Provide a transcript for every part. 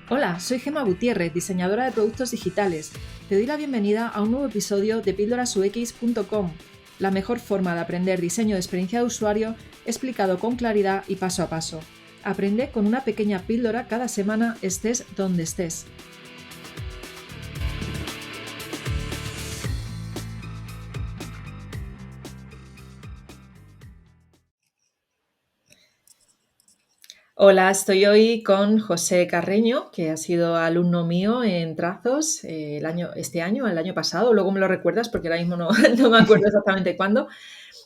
Hola, soy Gemma Gutiérrez, diseñadora de productos digitales. Te doy la bienvenida a un nuevo episodio de píldorasux.com, la mejor forma de aprender diseño de experiencia de usuario explicado con claridad y paso a paso. Aprende con una pequeña píldora cada semana, estés donde estés. Hola, estoy hoy con José Carreño, que ha sido alumno mío en trazos el año pasado, luego me lo recuerdas porque ahora mismo no, no me acuerdo exactamente cuándo.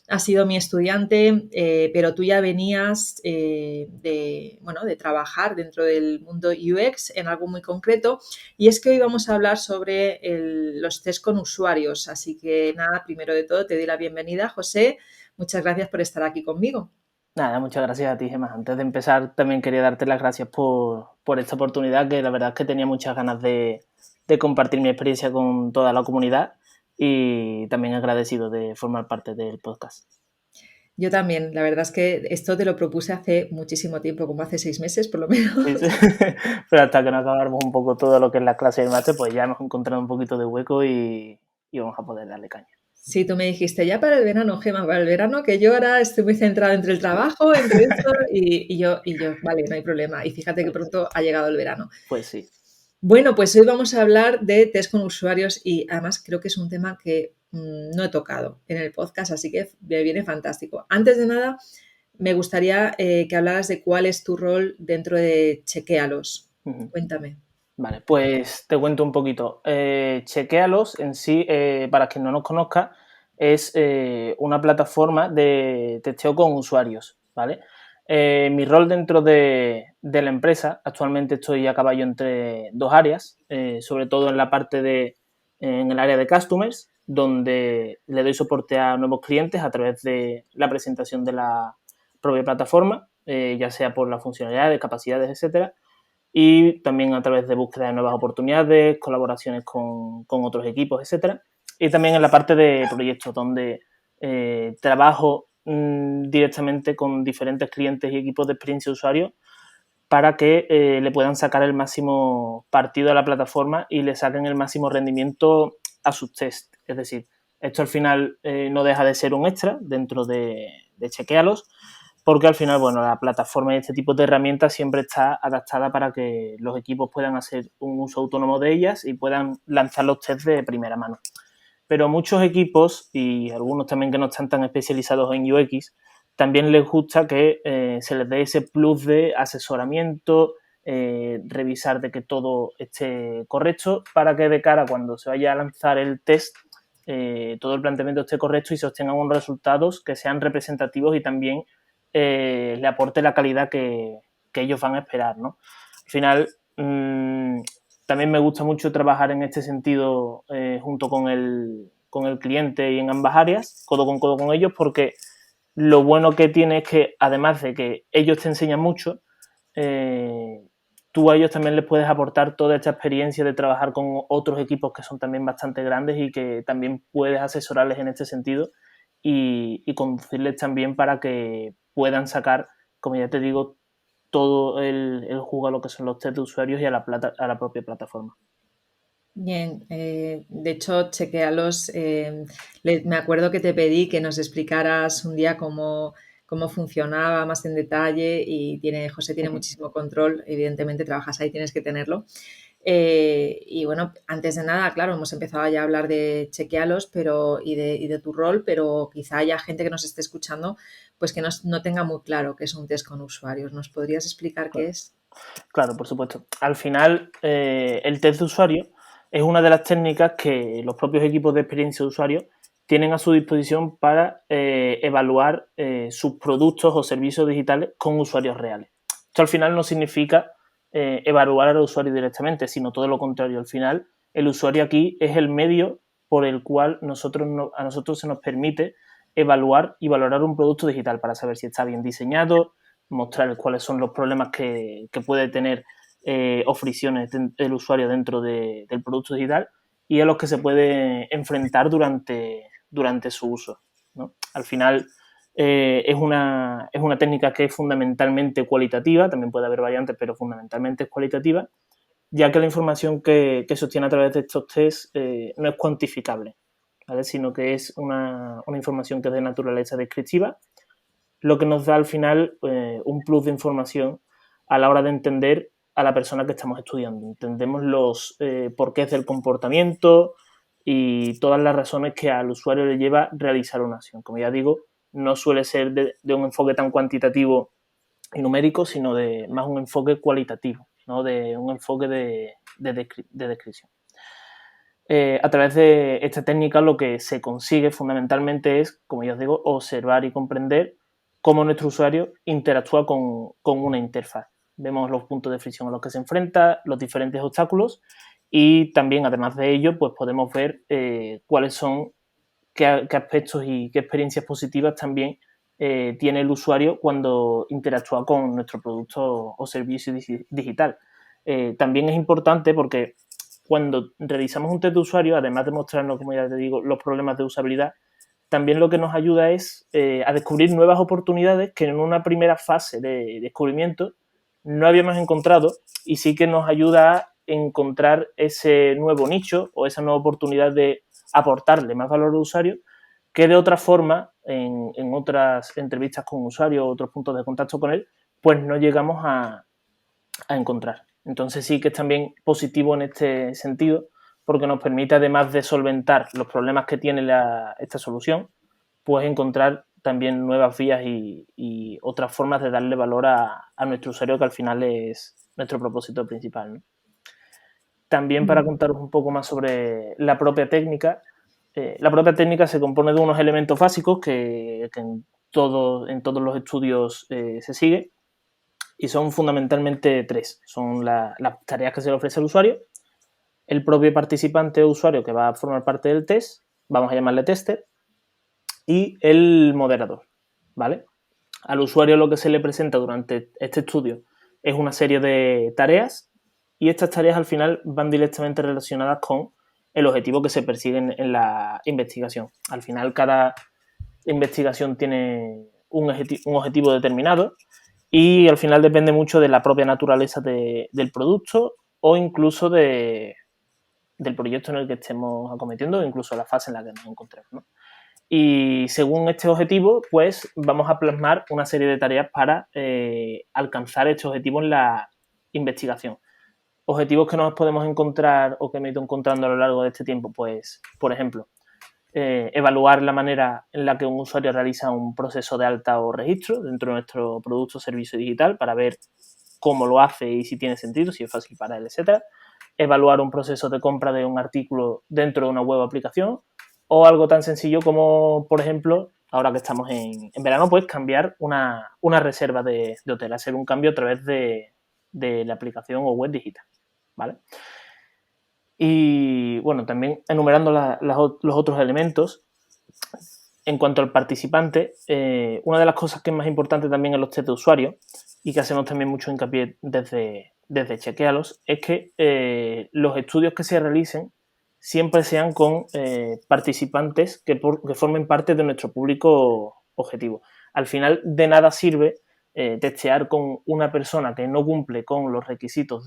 Ha sido mi estudiante, pero tú ya venías de trabajar dentro del mundo UX en algo muy concreto, y es que hoy vamos a hablar sobre los test con usuarios. Así que nada, primero de todo te doy la bienvenida, José. Muchas gracias por estar aquí conmigo. Nada, muchas gracias a ti, Gemma. Antes de empezar, también quería darte las gracias por esta oportunidad, que la verdad es que tenía muchas ganas de compartir mi experiencia con toda la comunidad y también agradecido de formar parte del podcast. Yo también, la verdad es que esto te lo propuse hace muchísimo tiempo, como hace 6 meses por lo menos. Sí, sí. Pero hasta que no acabáramos un poco todo lo que es la clase del máster, pues ya hemos encontrado un poquito de hueco y vamos a poder darle caña. Sí, tú me dijiste, ya para el verano, Gemma, para el verano, que yo ahora estoy muy centrada entre el trabajo, entre esto, y yo, vale, no hay problema. Y fíjate que Pues, pronto ha llegado el verano. pues sí. Bueno, pues hoy vamos a hablar de test con usuarios y además creo que es un tema que no he tocado en el podcast, así que me viene fantástico. Antes de nada, me gustaría que hablaras de cuál es tu rol dentro de Chequéalos. Ujú. Cuéntame. Vale, pues te cuento un poquito. Chequéalos en sí, para quien no nos conozca, es una plataforma de testeo con usuarios, ¿vale? Mi rol dentro de la empresa, actualmente estoy a caballo entre dos áreas, sobre todo en la parte en el área de customers, donde le doy soporte a nuevos clientes a través de la presentación de la propia plataforma, ya sea por las funcionalidades, capacidades, etcétera, y también a través de búsqueda de nuevas oportunidades, colaboraciones con otros equipos, etcétera. Y también en la parte de proyectos, donde trabajo directamente con diferentes clientes y equipos de experiencia de usuario para que le puedan sacar el máximo partido a la plataforma y le saquen el máximo rendimiento a sus tests. Es decir, esto al final no deja de ser un extra dentro de Chequealos, porque al final, bueno, la plataforma y este tipo de herramientas siempre está adaptada para que los equipos puedan hacer un uso autónomo de ellas y puedan lanzar los tests de primera mano. Pero muchos equipos, y algunos también que no están tan especializados en UX, también les gusta que se les dé ese plus de asesoramiento, revisar de que todo esté correcto, para que de cara cuando se vaya a lanzar el test, todo el planteamiento esté correcto y se obtengan unos resultados que sean representativos y también le aporte la calidad que ellos van a esperar, ¿no? Al final, también me gusta mucho trabajar en este sentido junto con el cliente y en ambas áreas, codo con ellos, porque lo bueno que tiene es que, además de que ellos te enseñan mucho, eh, tú a ellos también les puedes aportar toda esta experiencia de trabajar con otros equipos que son también bastante grandes y que también puedes asesorarles en este sentido y conducirles también para que puedan sacar, como ya te digo, todo el juego a lo que son los test de usuarios y a a la propia plataforma. Bien, de hecho, chequéalos. Me acuerdo que te pedí que nos explicaras un día cómo funcionaba más en detalle y José tiene muchísimo control, evidentemente trabajas ahí, tienes que tenerlo. Y bueno, antes de nada, claro, hemos empezado ya a hablar de chequealos y de tu rol, pero quizá haya gente que nos esté escuchando pues que no tenga muy claro qué es un test con usuarios. ¿Nos podrías explicar qué Claro, es? claro, por supuesto. Al final, el test de usuario es una de las técnicas que los propios equipos de experiencia de usuario tienen a su disposición para evaluar sus productos o servicios digitales con usuarios reales. Esto al final no significa evaluar al usuario directamente, sino todo lo contrario. Al final, el usuario aquí es el medio por el cual a nosotros se nos permite evaluar y valorar un producto digital para saber si está bien diseñado, mostrar cuáles son los problemas que puede tener o fricciones el usuario dentro del producto digital y a los que se puede enfrentar durante su uso, ¿no? Al final, es una técnica que es fundamentalmente cualitativa, también puede haber variantes, pero fundamentalmente es cualitativa, ya que la información que se obtiene a través de estos test no es cuantificable, ¿vale? Sino que es una información que es de naturaleza descriptiva, lo que nos da al final un plus de información a la hora de entender a la persona que estamos estudiando. Entendemos los porqués del comportamiento y todas las razones que al usuario le lleva a realizar una acción. Como ya digo, no suele ser de un enfoque tan cuantitativo y numérico, sino de más un enfoque cualitativo, ¿no? De un enfoque de descripción. A través de esta técnica lo que se consigue fundamentalmente es, como ya os digo, observar y comprender cómo nuestro usuario interactúa con una interfaz. Vemos los puntos de fricción a los que se enfrenta, los diferentes obstáculos y también, además de ello, pues podemos ver cuáles son, qué aspectos y qué experiencias positivas también tiene el usuario cuando interactúa con nuestro producto o servicio digital. También es importante porque cuando realizamos un test de usuario, además de mostrarnos, como ya te digo, los problemas de usabilidad, también lo que nos ayuda es a descubrir nuevas oportunidades que en una primera fase de descubrimiento no habíamos encontrado y sí que nos ayuda a encontrar ese nuevo nicho o esa nueva oportunidad de aportarle más valor al usuario que de otra forma, en otras entrevistas con usuarios o otros puntos de contacto con él, pues no llegamos a encontrar. Entonces sí que es también positivo en este sentido porque nos permite, además de solventar los problemas que tiene esta solución, pues encontrar también nuevas vías y otras formas de darle valor a nuestro usuario, que al final es nuestro propósito principal, ¿no? También para contaros un poco más sobre la propia técnica se compone de unos elementos básicos que en todos los estudios se sigue, y son fundamentalmente tres. Son las tareas que se le ofrece al usuario, el propio participante o usuario que va a formar parte del test, vamos a llamarle tester, y el moderador, ¿vale? Al usuario lo que se le presenta durante este estudio es una serie de tareas y estas tareas al final van directamente relacionadas con el objetivo que se persigue en la investigación. Al final cada investigación tiene un objetivo determinado y al final depende mucho de la propia naturaleza del producto o incluso del proyecto en el que estemos acometiendo o incluso la fase en la que nos encontremos, ¿no? Y según este objetivo, pues vamos a plasmar una serie de tareas para alcanzar este objetivo en la investigación. Objetivos que nos podemos encontrar o que me he ido encontrando a lo largo de este tiempo, pues, por ejemplo, evaluar la manera en la que un usuario realiza un proceso de alta o registro dentro de nuestro producto o servicio digital para ver cómo lo hace y si tiene sentido, si es fácil para él, etcétera. Evaluar un proceso de compra de un artículo dentro de una web o aplicación, o algo tan sencillo como, por ejemplo, ahora que estamos en verano, pues cambiar una reserva de hotel, hacer un cambio a través de la aplicación o web digital, ¿vale? Y bueno, también enumerando los otros elementos, en cuanto al participante, una de las cosas que es más importante también en los test de usuario y que hacemos también mucho hincapié desde Chequealos es que los estudios que se realicen siempre sean con participantes que formen parte de nuestro público objetivo. Al final, de nada sirve testear con una persona que no cumple con los requisitos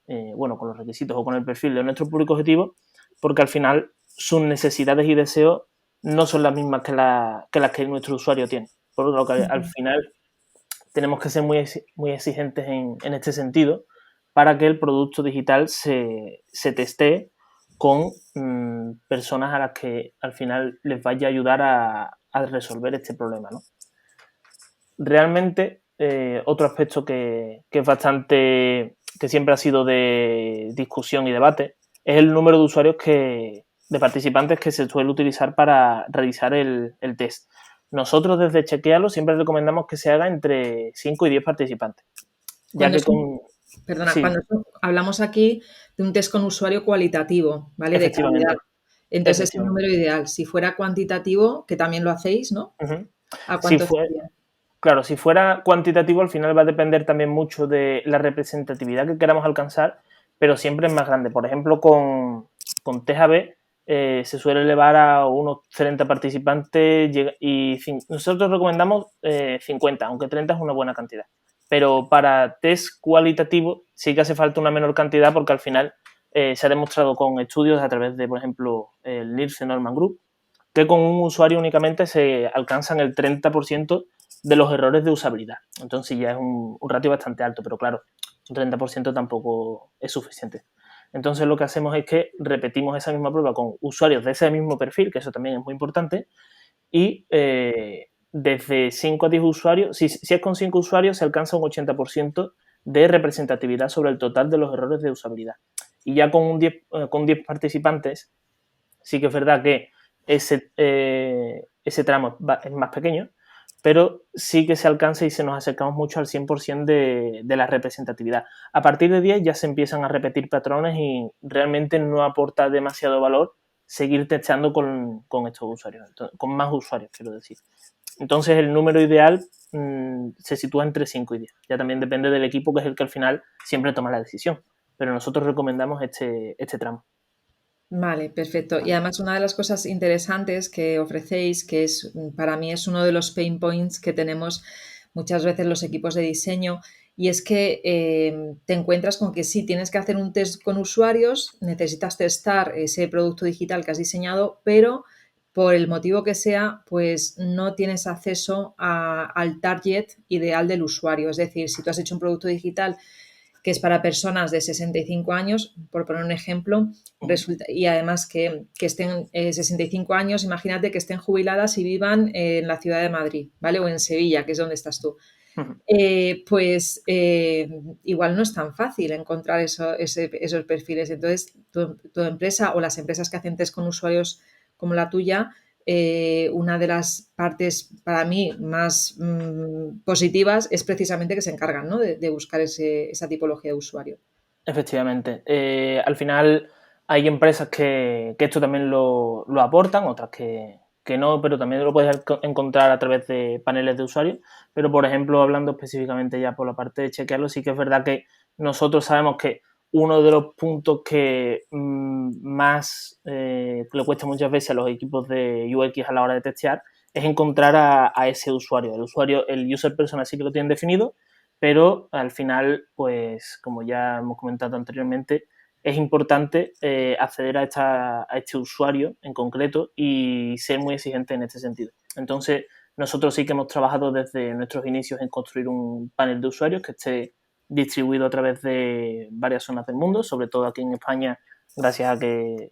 con los requisitos o con el perfil de nuestro público objetivo, porque al final sus necesidades y deseos no son las mismas que las que nuestro usuario tiene. Por lo que al final tenemos que ser muy exigentes en este sentido para que el producto digital se testee con personas a las que al final les vaya a ayudar a resolver este problema, ¿no? Realmente, otro aspecto que es bastante, que siempre ha sido de discusión y debate, es el número de usuarios de participantes que se suele utilizar para realizar el test. Nosotros desde Chequealo siempre recomendamos que se haga entre 5 y 10 participantes, ya Cuando que es un, perdona, Sí, hablamos aquí de un test con usuario cualitativo, ¿vale? De calidad. efectivamente, Entonces es el efectivamente. número ideal. Si fuera cuantitativo, que también lo hacéis, ¿no? Uh-huh. ¿A Si cuánto fue, sería? claro, si fuera cuantitativo, al final va a depender también mucho de la representatividad que queramos alcanzar, pero siempre es más grande. Por ejemplo, con TGB se suele elevar a unos 30 participantes y nosotros recomendamos 50, aunque 30 es una buena cantidad. pero para test cualitativo sí que hace falta una menor cantidad porque al final se ha demostrado con estudios a través de, por ejemplo, el Nielsen Norman Group, que con un usuario únicamente se alcanzan el 30% de los errores de usabilidad. Entonces ya es un ratio bastante alto, pero claro, un 30% tampoco es suficiente. Entonces lo que hacemos es que repetimos esa misma prueba con usuarios de ese mismo perfil, que eso también es muy importante, y desde 5 a 10 usuarios, si es con 5 usuarios, se alcanza un 80% de representatividad sobre el total de los errores de usabilidad. Y ya con 10 participantes, sí que es verdad que ese tramo es más pequeño, pero sí que se alcanza y se nos acercamos mucho al 100% de la representatividad. A partir de 10 ya se empiezan a repetir patrones y realmente no aporta demasiado valor seguir testeando con estos usuarios, con más usuarios, quiero decir. Entonces el número ideal se sitúa entre 5 y 10. Ya también depende del equipo, que es el que al final siempre toma la decisión. Pero nosotros recomendamos este tramo. Vale, perfecto. Y además una de las cosas interesantes que ofrecéis, que es para mí es uno de los pain points que tenemos muchas veces los equipos de diseño, y es que te encuentras con que sí, tienes que hacer un test con usuarios, necesitas testar ese producto digital que has diseñado, pero por el motivo que sea, pues no tienes acceso al target ideal del usuario. Es decir, si tú has hecho un producto digital que es para personas de 65 años, por poner un ejemplo, resulta, y además que estén 65 años, imagínate que estén jubiladas y vivan en la ciudad de Madrid, ¿vale? O en Sevilla, que es donde estás tú. Igual no es tan fácil encontrar esos perfiles. Entonces, tu empresa o las empresas que hacen test con usuarios como la tuya, una de las partes para mí más positivas es precisamente que se encargan, ¿no? de buscar esa tipología de usuario. Efectivamente. Al final hay empresas que esto también lo aportan, otras que no, pero también lo puedes encontrar a través de paneles de usuarios. Pero, por ejemplo, hablando específicamente ya por la parte de chequearlo, sí que es verdad que nosotros sabemos que uno de los puntos que más le cuesta muchas veces a los equipos de UX a la hora de testear es encontrar a ese usuario. El user persona sí que lo tienen definido, pero al final, pues como ya hemos comentado anteriormente, es importante acceder a este usuario en concreto y ser muy exigente en este sentido. Entonces, nosotros sí que hemos trabajado desde nuestros inicios en construir un panel de usuarios que esté distribuido a través de varias zonas del mundo, sobre todo aquí en España, gracias a que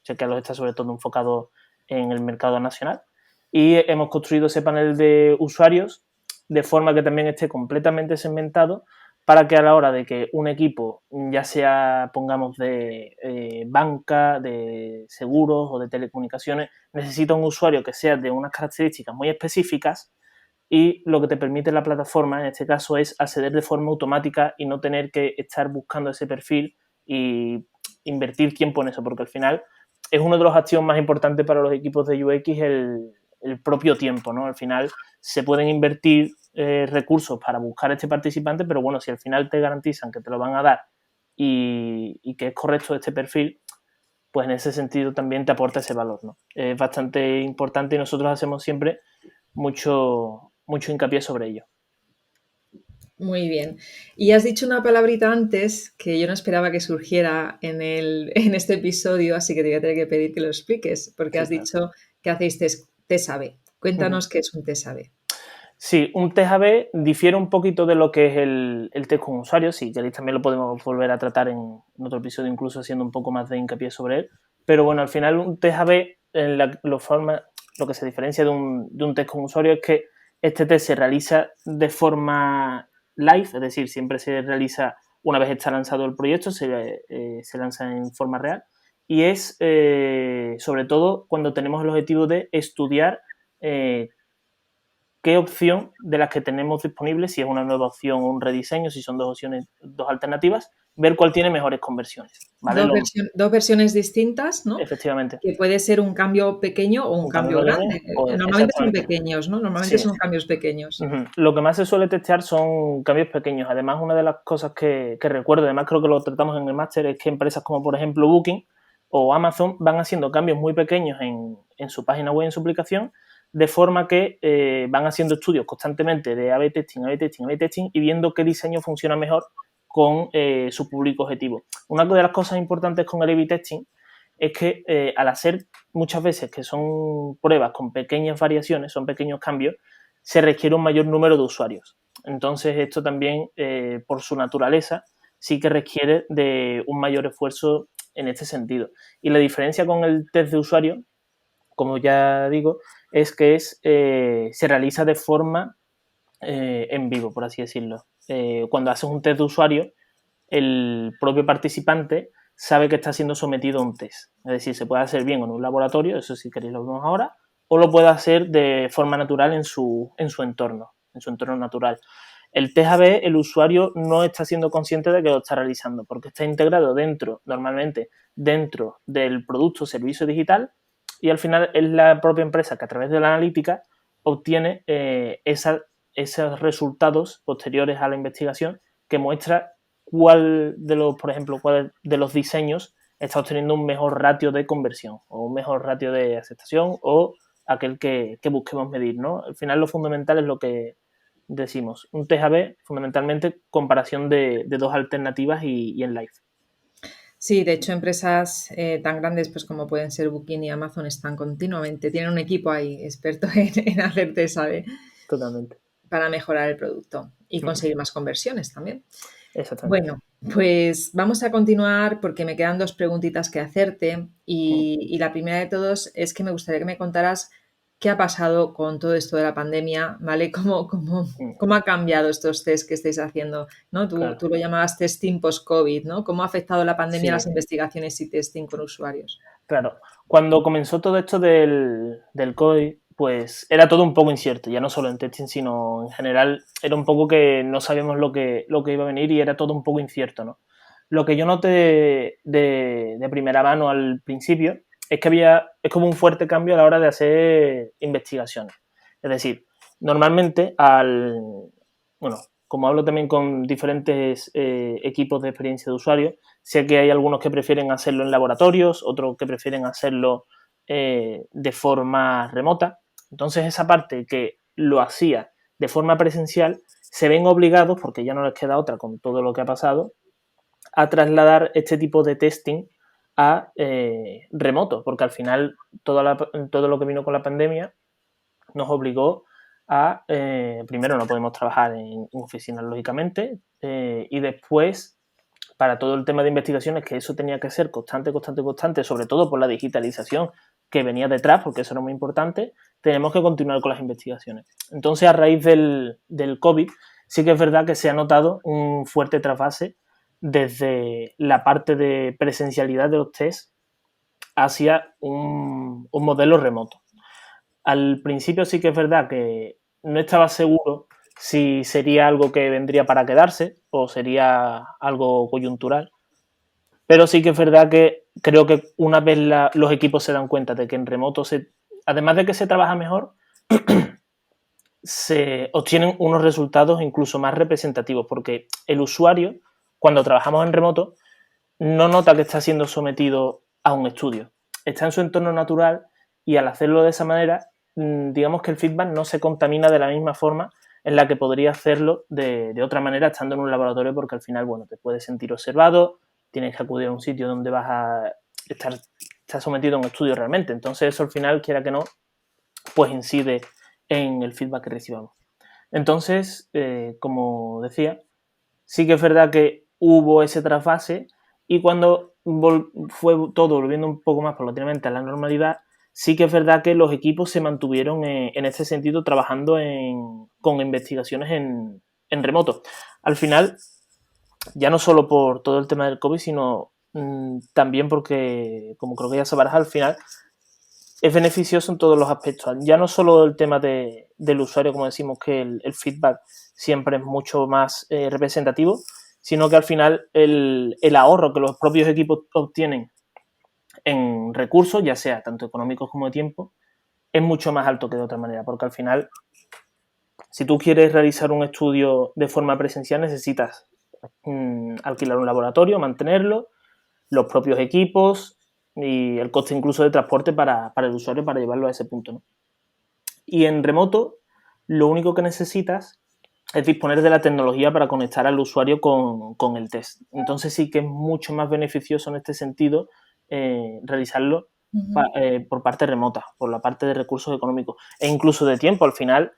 Chequearlos está sobre todo enfocado en el mercado nacional. Y hemos construido ese panel de usuarios de forma que también esté completamente segmentado para que a la hora de que un equipo, ya sea, pongamos, de banca, de seguros o de telecomunicaciones, necesita un usuario que sea de unas características muy específicas, y lo que te permite la plataforma en este caso es acceder de forma automática y no tener que estar buscando ese perfil y invertir tiempo en eso, porque al final es uno de los activos más importantes para los equipos de UX, el propio tiempo, ¿no? Al final se pueden invertir recursos para buscar a este participante, pero bueno, si al final te garantizan que te lo van a dar y que es correcto este perfil, pues en ese sentido también te aporta ese valor, ¿no? Es bastante importante y nosotros hacemos siempre mucho hincapié sobre ello. Muy bien. Y has dicho una palabrita antes que yo no esperaba que surgiera en este episodio, así que te voy a tener que pedir que lo expliques, porque Sí, has claro. dicho que hacéis test A/B. Uh-huh. Cuéntanos qué es un test A/B. Sí, un test A/B difiere un poquito de lo que es el test con usuarios. Si queréis también lo podemos volver a tratar en otro episodio, incluso haciendo un poco más de hincapié sobre él. Pero bueno, al final un test A/B, lo que se diferencia de un test con usuario es que este test se realiza de forma live, es decir, siempre se realiza una vez está lanzado el proyecto, se lanza en forma real. Y es sobre todo cuando tenemos el objetivo de estudiar qué opción de las que tenemos disponibles, si es una nueva opción o un rediseño, si son dos opciones, dos alternativas, ver cuál tiene mejores conversiones, ¿vale? Dos versiones distintas, ¿no? Efectivamente, Que puede ser un cambio pequeño o un un cambio cambio pequeño grande. o Normalmente son exactamente. pequeños, ¿no? Normalmente Sí. son cambios pequeños. Uh-huh. Lo que más se suele testear son cambios pequeños. Además, una de las cosas que recuerdo, además creo que lo tratamos en el máster, es que empresas como por ejemplo Booking o Amazon van haciendo cambios muy pequeños en su página web, en su aplicación, de forma que van haciendo estudios constantemente de A/B testing, A/B testing, A/B testing y viendo qué diseño funciona mejor con su público objetivo. Una de las cosas importantes con el A/B testing es que al hacer muchas veces que son pruebas con pequeñas variaciones, son pequeños cambios, se requiere un mayor número de usuarios. Entonces esto también, por su naturaleza, sí que requiere de un mayor esfuerzo en este sentido. Y la diferencia con el test de usuario, como ya digo, es que se realiza de forma en vivo, por así decirlo. Cuando haces un test de usuario, el propio participante sabe que está siendo sometido a un test. Es decir, se puede hacer bien en un laboratorio, eso si queréis lo vemos ahora, o lo puede hacer de forma natural en su entorno natural. El test A/B, el usuario no está siendo consciente de que lo está realizando, porque está integrado normalmente dentro del producto o servicio digital, y al final es la propia empresa que a través de la analítica obtiene esos resultados posteriores a la investigación que muestra cuál de los diseños está obteniendo un mejor ratio de conversión o un mejor ratio de aceptación o aquel que busquemos medir, ¿no? Al final lo fundamental es lo que decimos, un test A/B, fundamentalmente comparación de dos alternativas y en live. Sí, de hecho, empresas tan grandes pues como pueden ser Booking y Amazon están continuamente, tienen un equipo ahí experto en hacer test A/B Totalmente. para mejorar el producto y conseguir más conversiones también. Exactamente. Bueno, pues vamos a continuar porque me quedan 2 preguntitas que hacerte y la primera de todos es que me gustaría que me contaras qué ha pasado con todo esto de la pandemia, ¿vale? ¿Cómo ha cambiado estos test que estáis haciendo? ¿No? Tú, Claro. tú lo llamabas testing post-COVID, ¿no? ¿Cómo ha afectado la pandemia a las Sí, investigaciones y testing con usuarios? claro. Cuando comenzó todo esto del COVID, pues era todo un poco incierto, ya no solo en testing, sino en general era un poco que no sabíamos lo que iba a venir y era todo un poco incierto, ¿no? Lo que yo noté de primera mano al principio es que es como un fuerte cambio a la hora de hacer investigaciones. Es decir, normalmente bueno, como hablo también con diferentes equipos de experiencia de usuario, sé que hay algunos que prefieren hacerlo en laboratorios, otros que prefieren hacerlo de forma remota. Entonces esa parte que lo hacía de forma presencial se ven obligados, porque ya no les queda otra con todo lo que ha pasado, a trasladar este tipo de testing a remoto, porque al final todo lo que vino con la pandemia nos obligó a, primero no podemos trabajar en oficinas lógicamente, y después para todo el tema de investigaciones, que eso tenía que ser constante, constante, constante, sobre todo por la digitalización que venía detrás, porque eso era muy importante, tenemos que continuar con las investigaciones. Entonces, a raíz del COVID, sí que es verdad que se ha notado un fuerte trasvase desde la parte de presencialidad de los test hacia un modelo remoto. Al principio sí que es verdad que no estaba seguro si sería algo que vendría para quedarse o sería algo coyuntural, pero sí que es verdad que creo que una vez los equipos se dan cuenta de que en remoto, además de que se trabaja mejor, se obtienen unos resultados incluso más representativos, porque el usuario, cuando trabajamos en remoto, no nota que está siendo sometido a un estudio. Está en su entorno natural y al hacerlo de esa manera, digamos que el feedback no se contamina de la misma forma en la que podría hacerlo de otra manera estando en un laboratorio, porque al final, bueno, te puedes sentir observado, tienes que acudir a un sitio donde vas a estar sometido a un estudio realmente. Entonces eso al final, quiera que no, pues incide en el feedback que recibamos. Entonces, como decía, sí que es verdad que hubo ese trasvase y cuando fue todo volviendo un poco más paulatinamente a la normalidad, sí que es verdad que los equipos se mantuvieron en ese sentido trabajando con investigaciones en remoto. Al final, ya no solo por todo el tema del COVID, sino también porque, como creo que ya sabrás, al final es beneficioso en todos los aspectos. Ya no solo el tema del usuario, como decimos, que el feedback siempre es mucho más representativo, sino que al final el ahorro que los propios equipos obtienen en recursos, ya sea tanto económicos como de tiempo, es mucho más alto que de otra manera, porque al final, si tú quieres realizar un estudio de forma presencial, necesitas alquilar un laboratorio, mantenerlo, los propios equipos y el coste incluso de transporte para el usuario para llevarlo a ese punto, ¿no? Y en remoto, lo único que necesitas es disponer de la tecnología para conectar al usuario con el test. Entonces sí que es mucho más beneficioso en este sentido realizarlo Ujú. por parte remota, por la parte de recursos económicos e incluso de tiempo. Al final,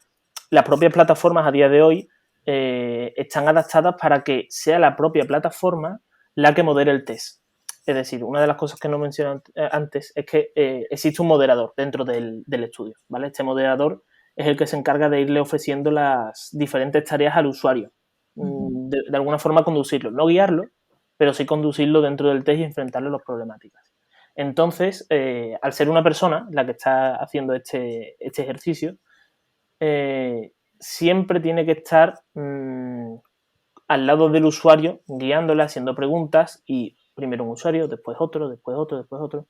las propias plataformas a día de hoy están adaptadas para que sea la propia plataforma la que modere el test. Es decir, una de las cosas que no mencioné antes es que existe un moderador dentro del estudio, ¿vale? Este moderador es el que se encarga de irle ofreciendo las diferentes tareas al usuario. Ujú. De alguna forma conducirlo, no guiarlo, pero sí conducirlo dentro del test y enfrentarlo a las problemáticas. Entonces, al ser una persona la que está haciendo este ejercicio, siempre tiene que estar al lado del usuario, guiándole, haciendo preguntas y primero un usuario, después otro, después otro, después otro.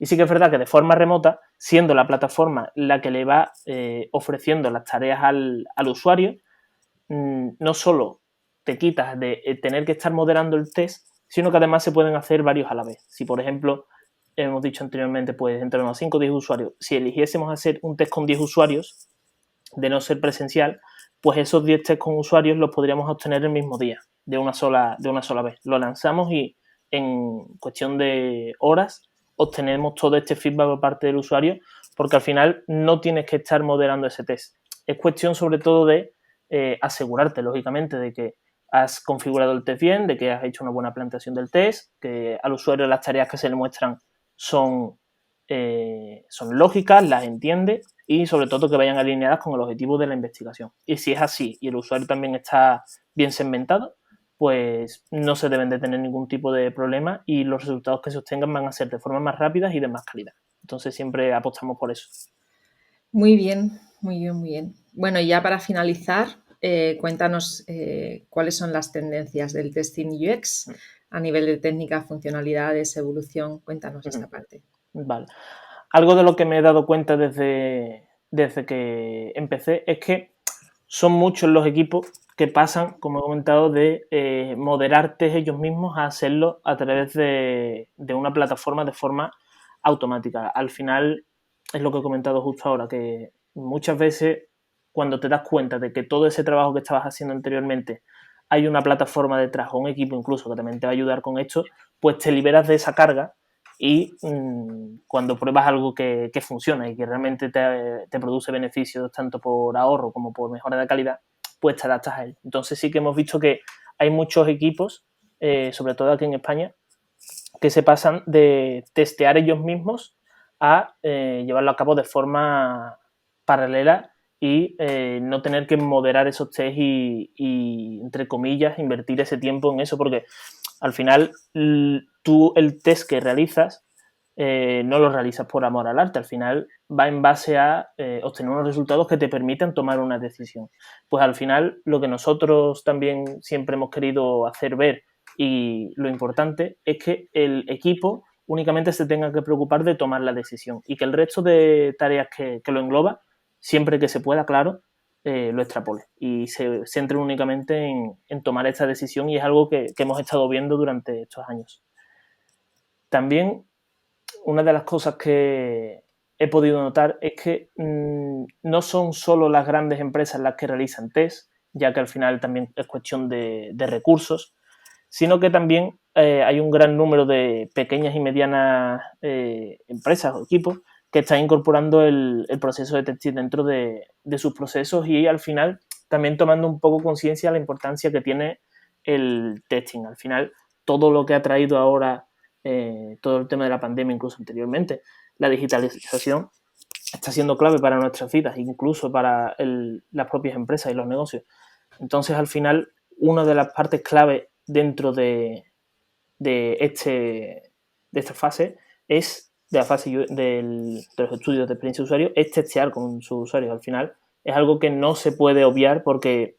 Y sí que es verdad que de forma remota, siendo la plataforma la que le va ofreciendo las tareas al usuario, no solo te quitas de tener que estar moderando el test, sino que además se pueden hacer varios a la vez. Si, por ejemplo, hemos dicho anteriormente, pues entre unos 5 o 10 usuarios, si eligiésemos hacer un test con 10 usuarios, de no ser presencial, pues esos 10 test con usuarios los podríamos obtener el mismo día, de una sola vez. Lo lanzamos y en cuestión de horas obtenemos todo este feedback por parte del usuario, porque al final no tienes que estar moderando ese test. Es cuestión sobre todo de asegurarte, lógicamente, de que has configurado el test bien, de que has hecho una buena planteación del test, que al usuario las tareas que se le muestran son, son lógicas, las entiende y sobre todo que vayan alineadas con el objetivo de la investigación. Y si es así y el usuario también está bien segmentado, pues no se deben de tener ningún tipo de problema y los resultados que se obtengan van a ser de forma más rápidas y de más calidad. Entonces siempre apostamos por eso. Muy bien, muy bien, muy bien. Bueno, y ya para finalizar, cuéntanos cuáles son las tendencias del testing UX a nivel de técnica, funcionalidades, evolución. Cuéntanos esta parte. Vale. Algo de lo que me he dado cuenta desde que empecé es que son muchos los equipos que pasan, como he comentado, de moderar test ellos mismos a hacerlo a través de una plataforma de forma automática. Al final, es lo que he comentado justo ahora, que muchas veces cuando te das cuenta de que todo ese trabajo que estabas haciendo anteriormente hay una plataforma detrás o un equipo incluso que también te va a ayudar con esto, pues te liberas de esa carga y cuando pruebas algo que funciona y que realmente te produce beneficios tanto por ahorro como por mejora de calidad, pues te adaptas a él. Entonces sí que hemos visto que hay muchos equipos, sobre todo aquí en España, que se pasan de testear ellos mismos a llevarlo a cabo de forma paralela y no tener que moderar esos test entre comillas, invertir ese tiempo en eso, porque al final tú el test que realizas no lo realizas por amor al arte, al final va en base a obtener unos resultados que te permitan tomar una decisión. Pues al final lo que nosotros también siempre hemos querido hacer ver y lo importante es que el equipo únicamente se tenga que preocupar de tomar la decisión y que el resto de tareas que lo engloba, siempre que se pueda, claro, lo extrapole y se centre únicamente en tomar esta decisión y es algo que hemos estado viendo durante estos años. También una de las cosas que he podido notar es que no son solo las grandes empresas las que realizan test, ya que al final también es cuestión de recursos, sino que también hay un gran número de pequeñas y medianas empresas o equipos que están incorporando el proceso de testing dentro de sus procesos y al final también tomando un poco conciencia de la importancia que tiene el testing. Al final, todo lo que ha traído ahora todo el tema de la pandemia, incluso anteriormente, la digitalización está siendo clave para nuestras vidas, incluso para las propias empresas y los negocios. Entonces, al final, una de las partes clave dentro de, este, de esta fase es, de la fase de los estudios de experiencia de usuario, es testear con sus usuarios. Al final, es algo que no se puede obviar porque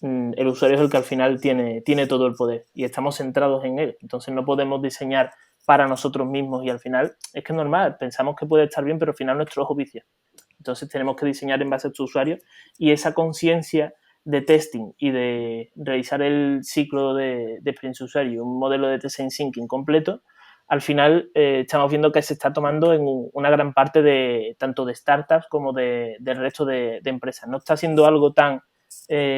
el usuario es el que al final tiene todo el poder y estamos centrados en él. Entonces no podemos diseñar para nosotros mismos y al final es que es normal, pensamos que puede estar bien, pero al final nuestro ojo vicia. Entonces tenemos que diseñar en base a estos usuarios y esa conciencia de testing y de realizar el ciclo de experiencia de usuario, un modelo de design thinking completo, al final estamos viendo que se está tomando en una gran parte de tanto de startups como del resto de empresas. No está siendo algo tan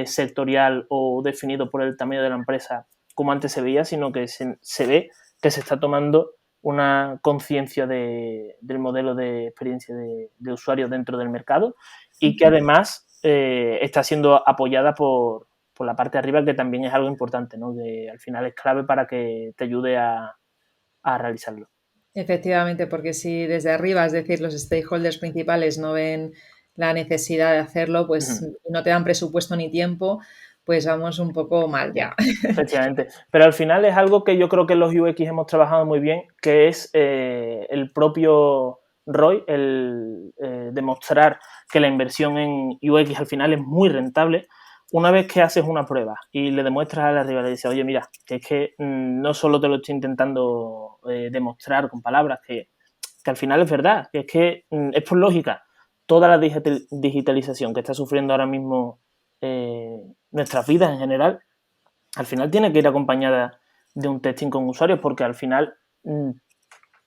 sectorial o definido por el tamaño de la empresa como antes se veía, sino que se ve que se está tomando una conciencia del modelo de experiencia de usuario dentro del mercado y que además está siendo apoyada por la parte de arriba, que también es algo importante, ¿no? Que al final es clave para que te ayude a realizarlo. Efectivamente, porque si desde arriba, es decir, los stakeholders principales no ven la necesidad de hacerlo, pues Ujú. no te dan presupuesto ni tiempo, pues vamos un poco mal ya. Efectivamente. Pero al final es algo que yo creo que en los UX hemos trabajado muy bien, que es el propio ROI, el demostrar que la inversión en UX al final es muy rentable. Una vez que haces una prueba y le demuestras a la rival, le dices, oye, mira, que es que no solo te lo estoy intentando demostrar con palabras, que al final es verdad, que es que es por lógica. Toda la digitalización que está sufriendo ahora mismo nuestras vidas en general, al final tiene que ir acompañada de un testing con usuarios, porque al final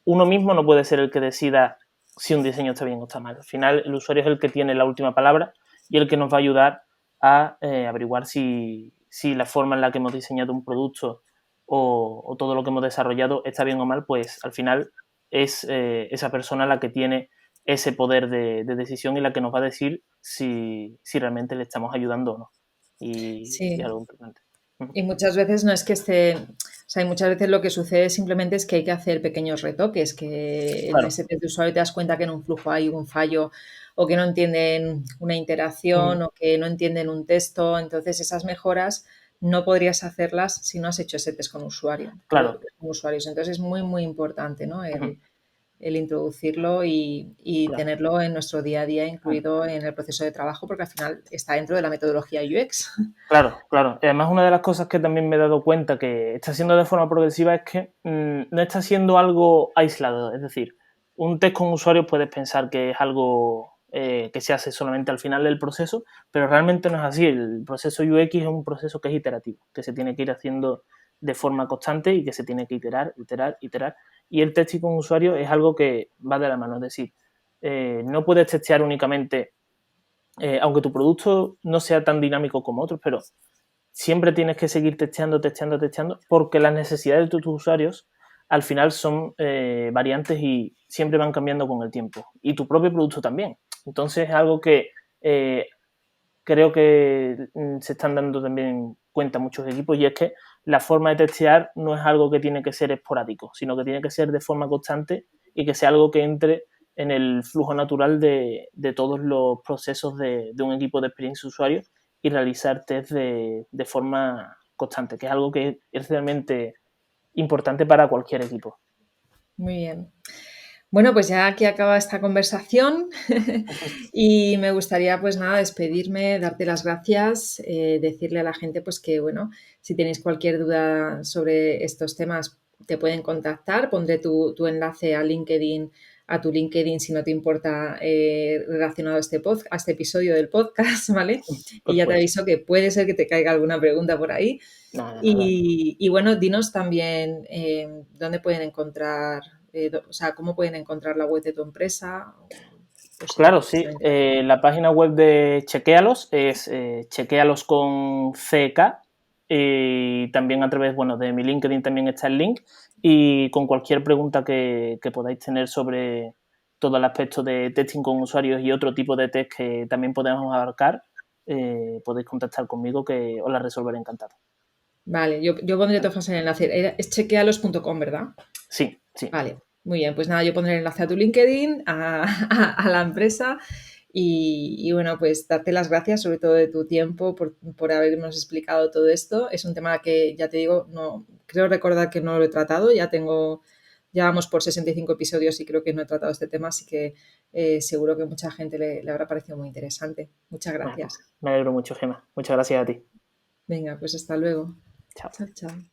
uno mismo no puede ser el que decida si un diseño está bien o está mal. Al final el usuario es el que tiene la última palabra y el que nos va a ayudar a averiguar si la forma en la que hemos diseñado un producto o todo lo que hemos desarrollado está bien o mal, pues al final es esa persona la que tiene ese poder de decisión y la que nos va a decir si realmente le estamos ayudando o no. Y Sí, algo importante. y muchas veces no es que esté, o sea, y muchas veces lo que sucede simplemente es que hay que hacer pequeños retoques, que en Claro. ese test de usuario te das cuenta que en un flujo hay un fallo o que no entienden una Mm, interacción o que no entienden un texto. Entonces, esas mejoras no podrías hacerlas si no has hecho ese test con usuario, claro. con usuarios. Entonces, es muy, muy importante, ¿no? Ujú, El introducirlo y claro. tenerlo en nuestro día a día Mm. incluido en el proceso de trabajo, porque al final está dentro de la metodología UX. Claro, claro. Y además, una de las cosas que también me he dado cuenta que está siendo de forma progresiva es que no está siendo algo aislado. Es decir, un test con usuarios puedes pensar que es algo que se hace solamente al final del proceso, pero realmente no es así. El proceso UX es un proceso que es iterativo, que se tiene que ir haciendo de forma constante y que se tiene que iterar, iterar, iterar. Y el testing con usuarios es algo que va de la mano. Es decir, no puedes testear únicamente aunque tu producto no sea tan dinámico como otros, pero siempre tienes que seguir testeando, testeando, testeando, porque las necesidades de tus usuarios al final son variantes y siempre van cambiando con el tiempo. Y tu propio producto también. Entonces es algo que creo que se están dando también cuenta muchos equipos y es que la forma de testear no es algo que tiene que ser esporádico, sino que tiene que ser de forma constante y que sea algo que entre en el flujo natural de todos los procesos de un equipo de experiencia de usuario y realizar test de forma constante, que es algo que es realmente importante para cualquier equipo. Muy bien. Bueno, pues ya aquí acaba esta conversación y me gustaría pues nada despedirme, darte las gracias, decirle a la gente pues que bueno, si tenéis cualquier duda sobre estos temas te pueden contactar, pondré tu enlace a LinkedIn, a tu LinkedIn si no te importa relacionado a a este episodio del podcast, ¿vale? Por Y ya te supuesto. aviso que puede ser que te caiga alguna pregunta por ahí. Nada, nada. Y bueno, dinos también dónde pueden encontrar, o sea, cómo pueden encontrar la web de tu empresa, por si Claro, sí. están interesados. La página web de Chequealos es chequealos con CK y también a través, bueno, de mi LinkedIn también está el link y con cualquier pregunta que podáis tener sobre todo el aspecto de testing con usuarios y otro tipo de test que también podemos abarcar, podéis contactar conmigo que os la resolveré encantado. Vale, yo pondré de todas formas el enlace. Es chequealos.com, ¿verdad? Sí, sí. Vale, muy bien. Pues nada, yo pondré el enlace a tu LinkedIn, a la empresa y bueno, pues darte las gracias sobre todo de tu tiempo por habernos explicado todo esto. Es un tema que, ya te digo, no creo recordar que no lo he tratado. Ya vamos por 65 episodios y creo que no he tratado este tema, así que seguro que mucha gente le habrá parecido muy interesante. Muchas Bueno, gracias. me alegro mucho, Gemma. Muchas gracias a ti. Venga, pues hasta luego. Chao. Chao, chao.